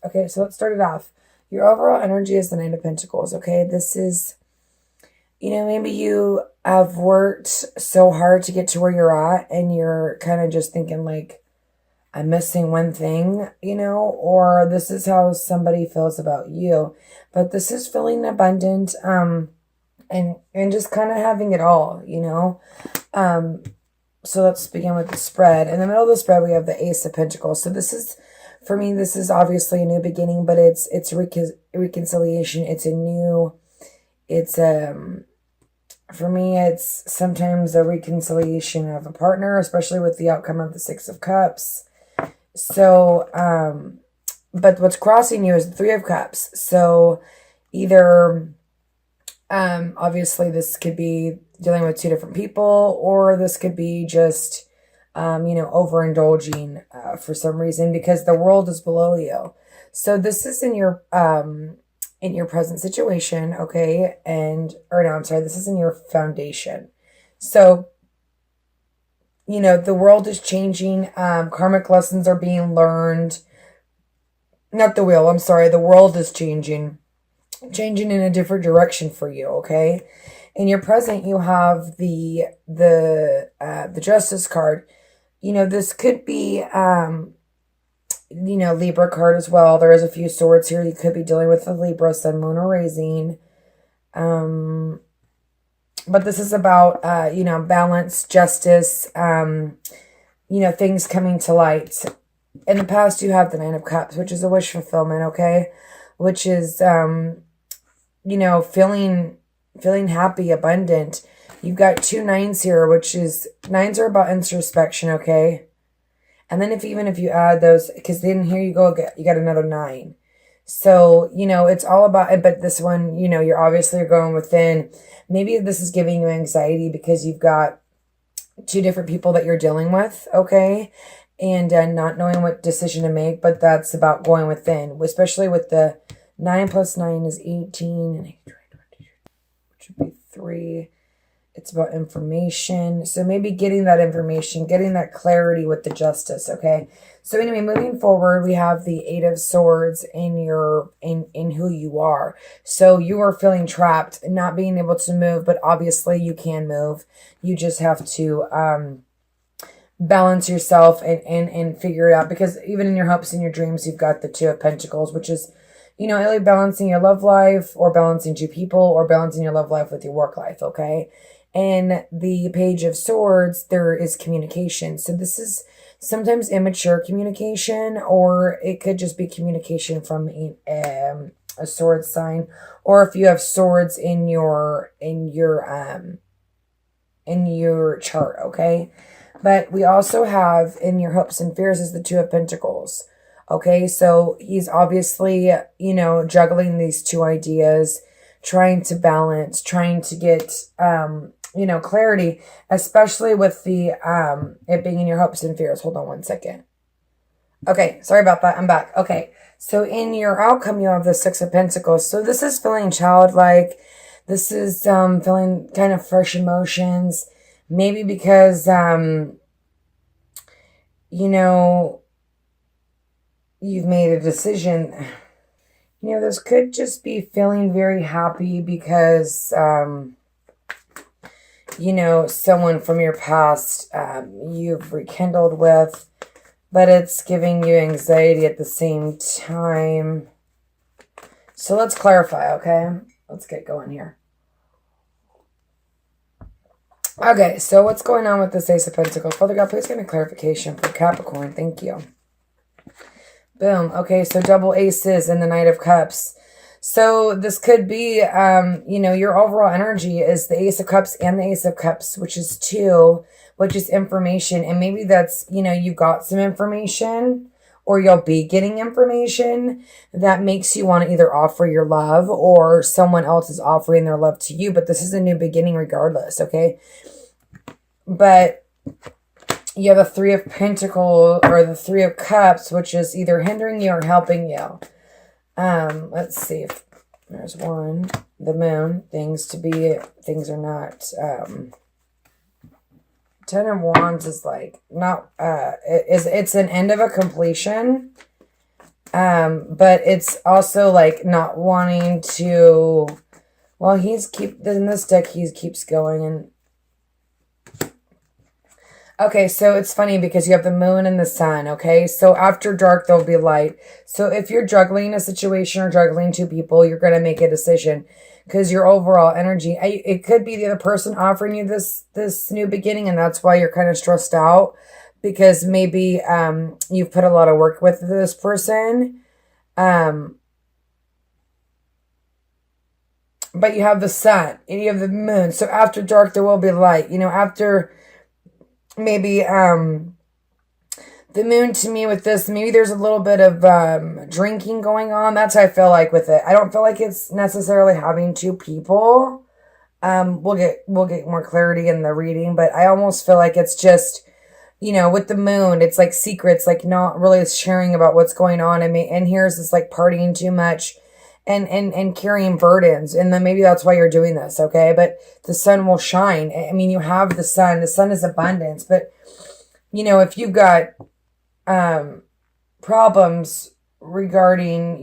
Okay, so let's start it off. Your overall energy is the Nine of Pentacles, okay? This is, maybe you have worked so hard to get to where you're at and you're kind of just thinking like, I'm missing one thing, or this is how somebody feels about you. But this is feeling abundant, and just kind of having it all, So let's begin with the spread. In the middle of the spread, we have the Ace of Pentacles. So this is, for me, this is obviously a new beginning, but it's reconciliation. For me, it's sometimes a reconciliation of a partner, especially with the outcome of the Six of Cups. So, but what's crossing you is the Three of Cups. So either, obviously this could be dealing with two different people, or this could be just, overindulging, for some reason, because the world is below you. So this is in your present situation. Okay. This is in your foundation. So, the world is changing. Karmic lessons are being learned. Not the wheel. I'm sorry. The world is changing in a different direction for you. Okay. In your present, you have the Justice card. This could be, Libra card as well. There is a few swords here. You could be dealing with the Libra, Sun, Moon, or Rising. But this is about, balance, justice, things coming to light. In the past, you have the Nine of Cups, which is a wish fulfillment, okay? Which is, feeling happy, abundant. You've got two nines here, which is, nines are about introspection, okay? And then if you add those, because then here you go, you got another 9. So, it's all about, but this one, you're obviously going within. Maybe this is giving you anxiety because you've got two different people that you're dealing with, okay? And not knowing what decision to make, but that's about going within, especially with the 9 plus 9 is 18, and which would be 3. It's about information. So maybe getting that information, getting that clarity with the Justice, okay? So anyway, moving forward, we have the 8 of Swords in who you are. So you are feeling trapped, not being able to move, but obviously you can move. You just have to balance yourself and figure it out, because even in your hopes and your dreams, you've got the 2 of Pentacles, which is, either balancing your love life or balancing two people or balancing your love life with your work life, okay? And the Page of Swords, there is communication. So this is sometimes immature communication, or it could just be communication from a sword sign, or if you have swords in your chart, okay? But we also have in your hopes and fears is the 2 of Pentacles. Okay, so he's obviously, juggling these two ideas, trying to balance, trying to get, clarity, especially with the, it being in your hopes and fears. Hold on one second. Okay, sorry about that. I'm back. Okay, so in your outcome, you have the 6 of Pentacles. So this is feeling childlike. This is feeling kind of fresh emotions. Maybe because, you've made a decision. This could just be feeling very happy because, someone from your past you've rekindled with, but it's giving you anxiety at the same time. So let's clarify, okay? Let's get going here. Okay, so what's going on with this Ace of Pentacles? Father God, please give me clarification for Capricorn. Thank you. Boom. Okay, so double aces and the Knight of Cups. So this could be, your overall energy is the Ace of Cups and the Ace of Cups, which is 2, which is information. And maybe that's, you got some information, or you'll be getting information that makes you want to either offer your love, or someone else is offering their love to you. But this is a new beginning regardless, okay? But you have a 3 of Pentacles or the 3 of Cups, which is either hindering you or helping you. Let's see if there's one. The Moon. Things are not. 10 of Wands is like not. It's an end of a completion. But it's also like not wanting to, well, in this deck, he keeps going. And okay, so it's funny because you have the moon and the sun, okay? So after dark, there'll be light. So if you're juggling a situation or juggling two people, you're going to make a decision because your overall energy, it could be the other person offering you this new beginning, and that's why you're kind of stressed out because maybe you've put a lot of work with this person. But you have the sun and you have the moon. So after dark, there will be light. After maybe the moon to me with this, maybe there's a little bit of drinking going on. That's how I feel like with it. I don't feel like it's necessarily having two people. We'll get more clarity in the reading, but I almost feel like it's just, with the moon, it's like secrets, like not really sharing about what's going on. And here's this like partying too much and carrying burdens. And then maybe that's why you're doing this. Okay. But the sun will shine. I mean, you have the sun is abundance, but if you've got, problems regarding,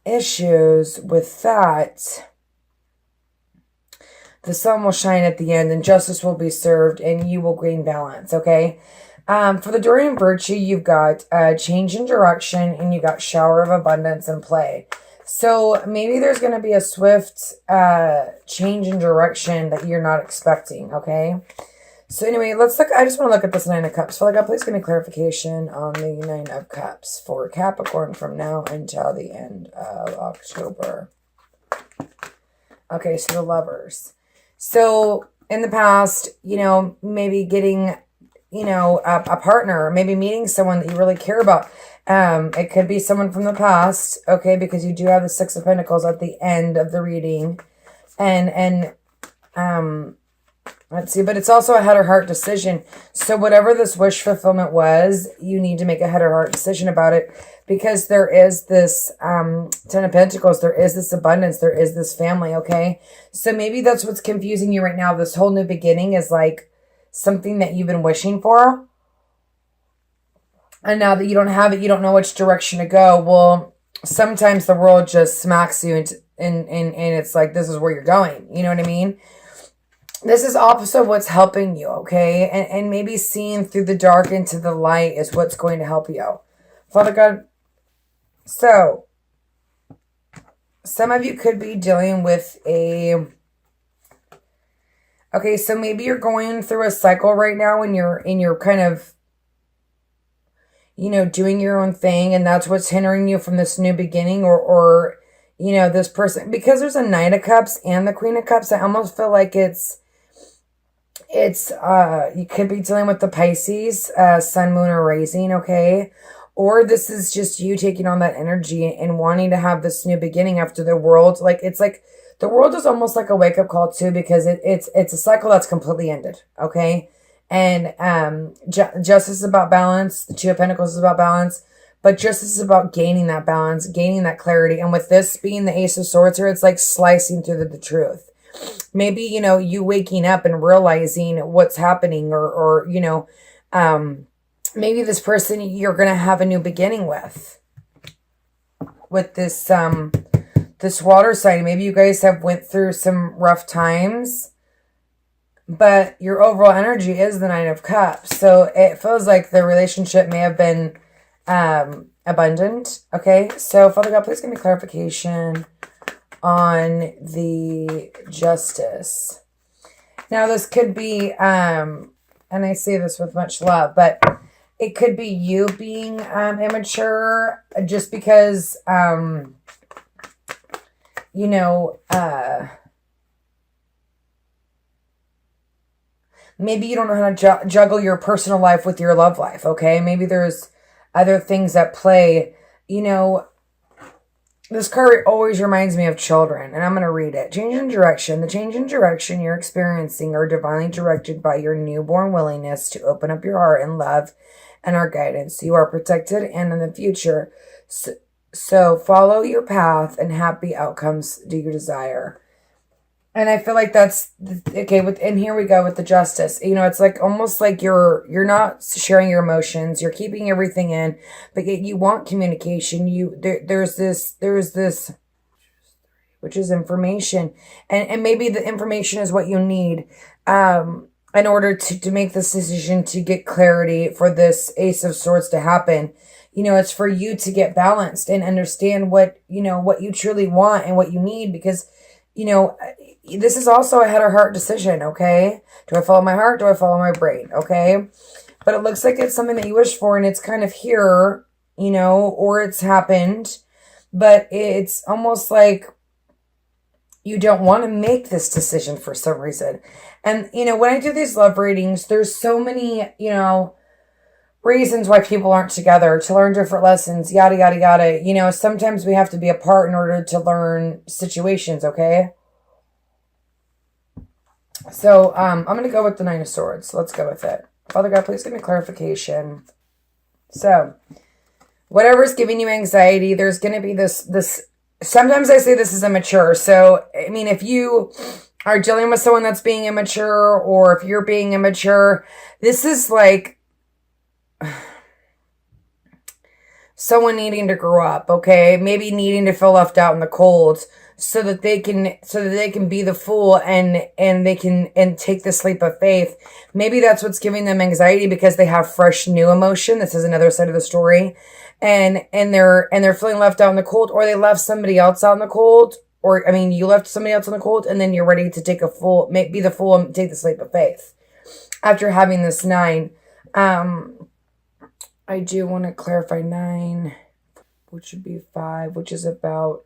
issues with that, the sun will shine at the end and justice will be served and you will gain balance, okay? For the Dorian Virtue, you've got change in direction and you got shower of abundance and play. So maybe there's going to be a swift change in direction that you're not expecting, okay? So anyway, let's look. I just want to look at this Nine of Cups. Father God, please give me clarification on the Nine of Cups for Capricorn from now until the end of October. Okay, so the Lovers. So in the past, maybe getting, a partner, maybe meeting someone that you really care about. It could be someone from the past, okay, because you do have the Six of Pentacles at the end of the reading. And let's see, but it's also a head or heart decision. So whatever this wish fulfillment was, you need to make a head or heart decision about it because there is this Ten of Pentacles, there is this abundance, there is this family, okay? So maybe that's what's confusing you right now. This whole new beginning is like something that you've been wishing for. And now that you don't have it, you don't know which direction to go. Well, sometimes the world just smacks you and it's like, this is where you're going. You know what I mean? This is opposite of what's helping you, okay? And maybe seeing through the dark into the light is what's going to help you. Father God, so some of you could be dealing with okay, so maybe you're going through a cycle right now and you're kind of, doing your own thing and that's what's hindering you from this new beginning or this person. Because there's a Knight of Cups and the Queen of Cups, I almost feel like it's you could be dealing with the Pisces, sun, moon, or rising, okay? Or this is just you taking on that energy and wanting to have this new beginning after the world. It's like the world is almost like a wake-up call too, because it's a cycle that's completely ended, okay? And justice is about balance. The Two of Pentacles is about balance. But justice is about gaining that balance, gaining that clarity. And with this being the Ace of Swords here, it's like slicing through the truth. Maybe, you waking up and realizing what's happening or maybe this person you're going to have a new beginning with this, this water sign. Maybe you guys have went through some rough times, but your overall energy is the Nine of Cups. So it feels like the relationship may have been, abundant. Okay. So Father God, please give me clarification on the Justice. Now this could be, and I say this with much love, but it could be you being immature just because, maybe you don't know how to juggle your personal life with your love life, okay? Maybe there's other things at play. This card always reminds me of children, and I'm going to read it. Change in direction. The change in direction you're experiencing are divinely directed by your newborn willingness to open up your heart and love and our guidance. You are protected and in the future. So follow your path and happy outcomes do you desire. And I feel like that's okay. And here we go with the justice. It's like almost like you're not sharing your emotions. You're keeping everything in, but yet you want communication. There's this, which is information, and maybe the information is what you need, in order to make this decision, to get clarity for this Ace of Swords to happen. It's for you to get balanced and understand what you truly want and what you need, because this is also a head or heart decision, okay? Do I follow my heart? Do I follow my brain? Okay? But it looks like it's something that you wish for, and it's kind of here, or it's happened, but it's almost like you don't want to make this decision for some reason. And, when I do these love readings, there's so many, reasons why people aren't together, to learn different lessons, yada, yada, yada. Sometimes we have to be apart in order to learn situations, okay? So, I'm going to go with the Nine of Swords. Let's go with it. Father God, please give me clarification. So, whatever's giving you anxiety, there's going to be this, sometimes I say this is immature. So, I mean, if you are dealing with someone that's being immature, or if you're being immature, this is like someone needing to grow up, okay? Maybe needing to feel left out in the cold so that they can be the fool and they can take this leap of faith. Maybe that's what's giving them anxiety, because they have fresh new emotion. This is another side of the story. And they're feeling left out in the cold, or they left somebody else out in the cold, or I mean, you left somebody else in the cold, and then you're ready to take be the fool and take this leap of faith after having this 9. I do want to clarify 9, which would be 5, which is about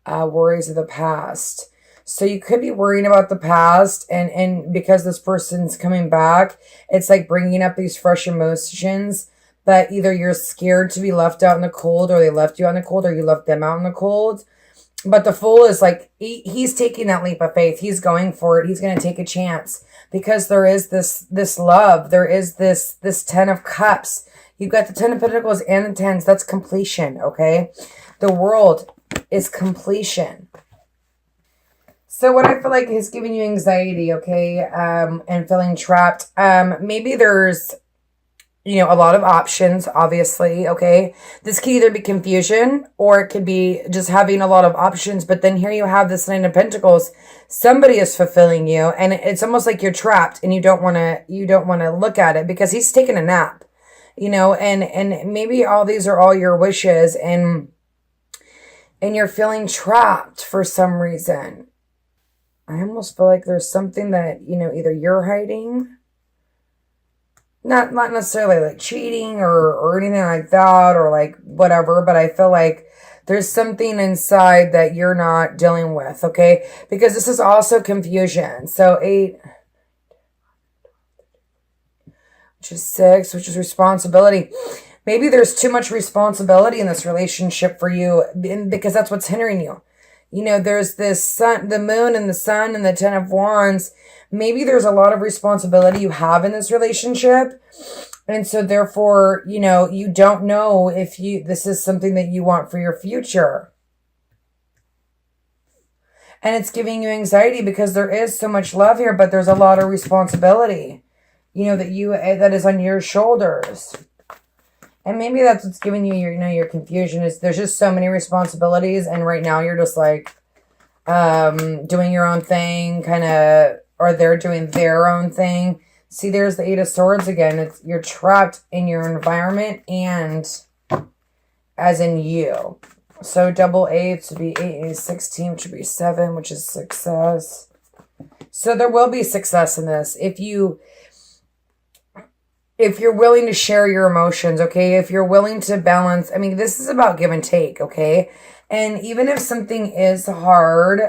worries of the past. So you could be worrying about the past, and because this person's coming back, it's like bringing up these fresh emotions. But either you're scared to be left out in the cold, or they left you out in the cold, or you left them out in the cold. But the Fool is like, he's taking that leap of faith. He's going for it. He's going to take a chance, because there is this love. There is this 10 of Cups. You've got the 10 of Pentacles and the 10s. That's completion, okay? The World is completion. So what I feel like is giving you anxiety, okay, and feeling trapped, maybe there's, a lot of options, obviously, okay? This could either be confusion, or it could be just having a lot of options. But then here you have this 9 of Pentacles. Somebody is fulfilling you, and it's almost like you're trapped, and you don't want to look at it, because he's taking a nap, and maybe all these are all your wishes, and you're feeling trapped for some reason. I almost feel like there's something that, either you're hiding, not necessarily like cheating or anything like that, or like whatever, but I feel like there's something inside that you're not dealing with, okay? Because this is also confusion. So 8, which is 6, which is responsibility. Maybe there's too much responsibility in this relationship for you, because that's what's hindering you. There's this sun, the moon and the sun and the 10 of Wands. Maybe there's a lot of responsibility you have in this relationship. And so therefore, you don't know if this is something that you want for your future. And it's giving you anxiety, because there is so much love here, but there's a lot of responsibility, that is on your shoulders. And maybe that's what's giving you your confusion, is there's just so many responsibilities. And right now you're just like, doing your own thing, kind of, or they're doing their own thing. See, there's the 8 of Swords again. You're trapped in your environment, and as in you. So double 8 would be 8 and 16, which would be 7, which is success. So there will be success in this. If you're willing to share your emotions, okay? If you're willing to balance, this is about give and take, okay? And even if something is hard,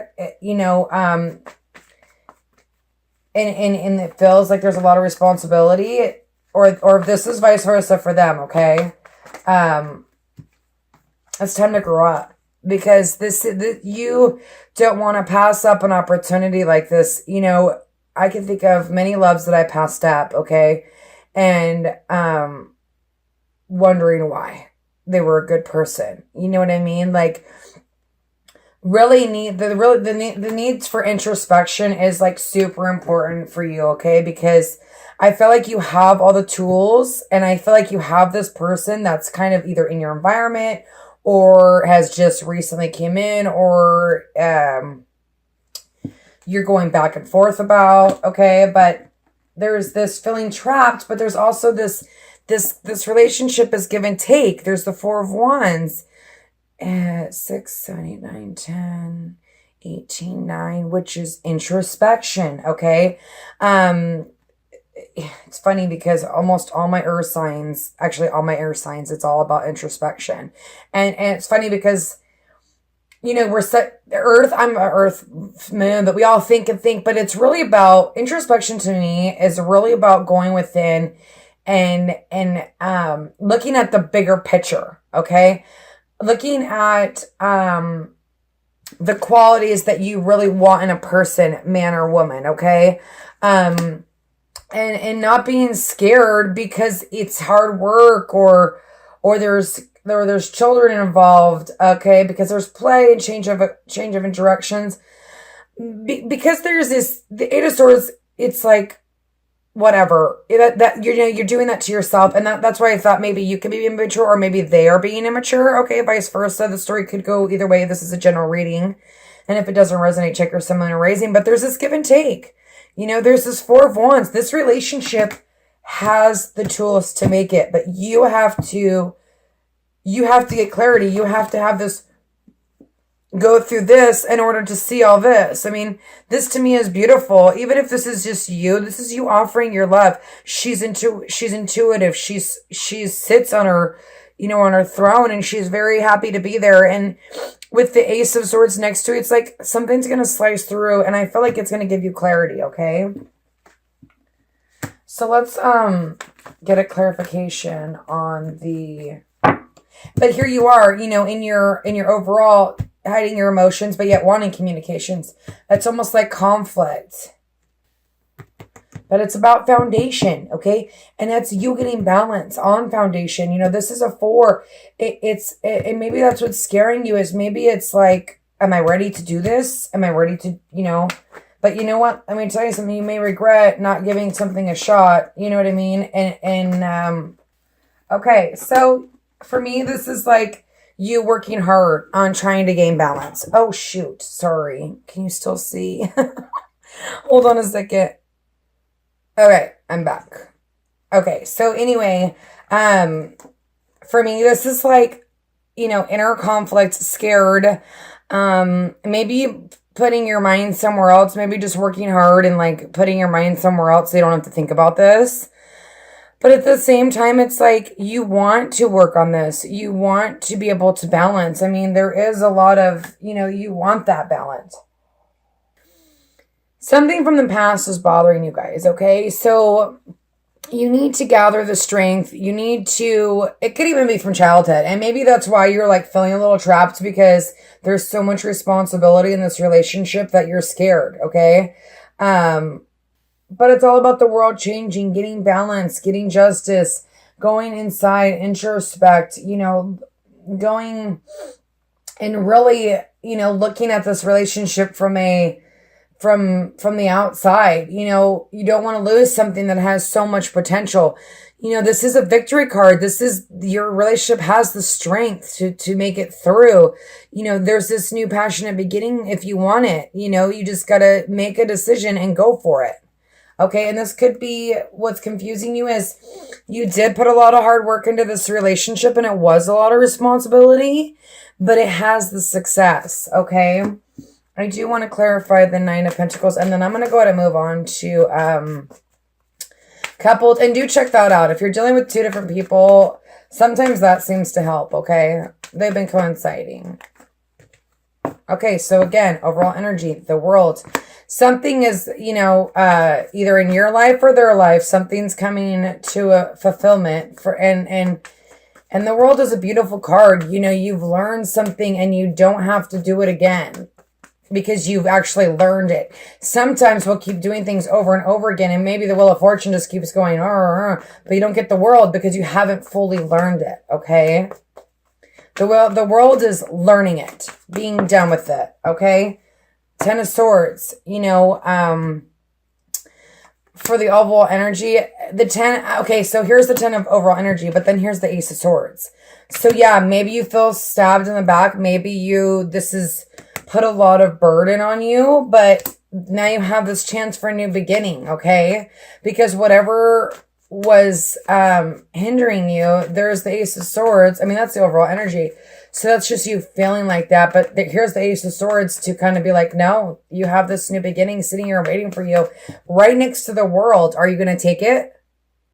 and it feels like there's a lot of responsibility, or if this is vice versa for them, okay? It's time to grow up, because you don't want to pass up an opportunity like this. I can think of many loves that I passed up, okay? And wondering why they were a good person. You know what I mean? Like, really need the needs for introspection is like super important for you, okay? Because I feel like you have all the tools, and I feel like you have this person that's kind of either in your environment or has just recently came in, or you're going back and forth about, okay? But there's this feeling trapped, but there's also this relationship is give and take. There's the 4 of Wands. 6, 7, 8, 9, 10, 18, 9, which is introspection, okay? It's funny because almost all my earth signs, actually all my air signs, it's all about introspection. And it's funny because, you know, we're set, earth, I'm an earth moon, but we all think, but it's really about, introspection to me is really about going within and looking at the bigger picture, okay? Looking at the qualities that you really want in a person, man or woman, okay? And not being scared because it's hard work or there's children involved, okay? Because there's play and change of directions. Because there's this, the 8 of Swords, it's like, whatever, that you're doing that to yourself, and that's why I thought maybe you could be immature or maybe they are being immature, okay? Vice versa. The story could go either way. This is a general reading, and if it doesn't resonate, check your similar raising. But there's this give and take, you know. There's this 4 of Wands. This relationship has the tools to make it, but you have to get clarity. You have to have this, go through this in order to see all this. I mean, this to me is beautiful. Even if this is just you, this is you offering your love. She's intuitive. She sits on her, you know, on her throne, and she's very happy to be there. And with the Ace of Swords next to it, it's like something's going to slice through, and I feel like it's going to give you clarity, okay? So let's get a clarification on the, but here you are, you know, in your overall hiding your emotions, but yet wanting communications. It's almost like conflict. But it's about foundation, okay? And that's you getting balance on foundation. You know, this is a 4. And maybe that's what's scaring you, is maybe it's like, am I ready to do this? Am I ready to, you know? But you know what? I'm going to tell you something. You may regret not giving something a shot. You know what I mean? Okay, so for me, this is like you working hard on trying to gain balance. Oh, shoot. Sorry. Can you still see? Hold on a second. Okay, I'm back. Okay, so anyway, for me, this is like, you know, inner conflict, scared, maybe putting your mind somewhere else, maybe just working hard and like putting your mind somewhere else so you don't have to think about this. But at the same time, it's like you want to work on this. You want to be able to balance. I mean, there is a lot of, you know, you want that balance. Something from the past is bothering you guys, okay? So you need to gather the strength. You need to, it could even be from childhood. And maybe that's why you're like feeling a little trapped, because there's so much responsibility in this relationship that you're scared, okay? But it's all about the world changing, getting balance, getting justice, going inside, introspect, you know, going and really, you know, looking at this relationship from the outside. You know, you don't want to lose something that has so much potential. You know, this is a victory card. This is, your relationship has the strength to make it through. You know, there's this new passionate beginning if you want it. You know, you just got to make a decision and go for it. Okay, and this could be what's confusing you is you did put a lot of hard work into this relationship and it was a lot of responsibility, but it has the success, okay? I do want to clarify the 9 of Pentacles, and then I'm going to go ahead and move on to coupled. And do check that out. If you're dealing with 2 different people, sometimes that seems to help, okay? They've been coinciding. Okay, so again, overall energy, the world. Something is, you know, either in your life or their life, something's coming to a fulfillment for, and the world is a beautiful card. You know, you've learned something and you don't have to do it again because you've actually learned it. Sometimes we'll keep doing things over and over again, and maybe the wheel of fortune just keeps going, but you don't get the world because you haven't fully learned it, okay? The world is learning it, being done with it, okay? 10 of Swords, you know, for the overall energy, the 10, okay, so here's the 10 of overall energy, but then here's the Ace of Swords. So yeah, maybe you feel stabbed in the back. Maybe this is put a lot of burden on you, but now you have this chance for a new beginning, okay? Because whatever was hindering you, there's the Ace of Swords. I mean, that's the overall energy. So that's just you feeling like that. But here's the Ace of Swords to kind of be like, no, you have this new beginning sitting here waiting for you right next to the World. Are you going to take it?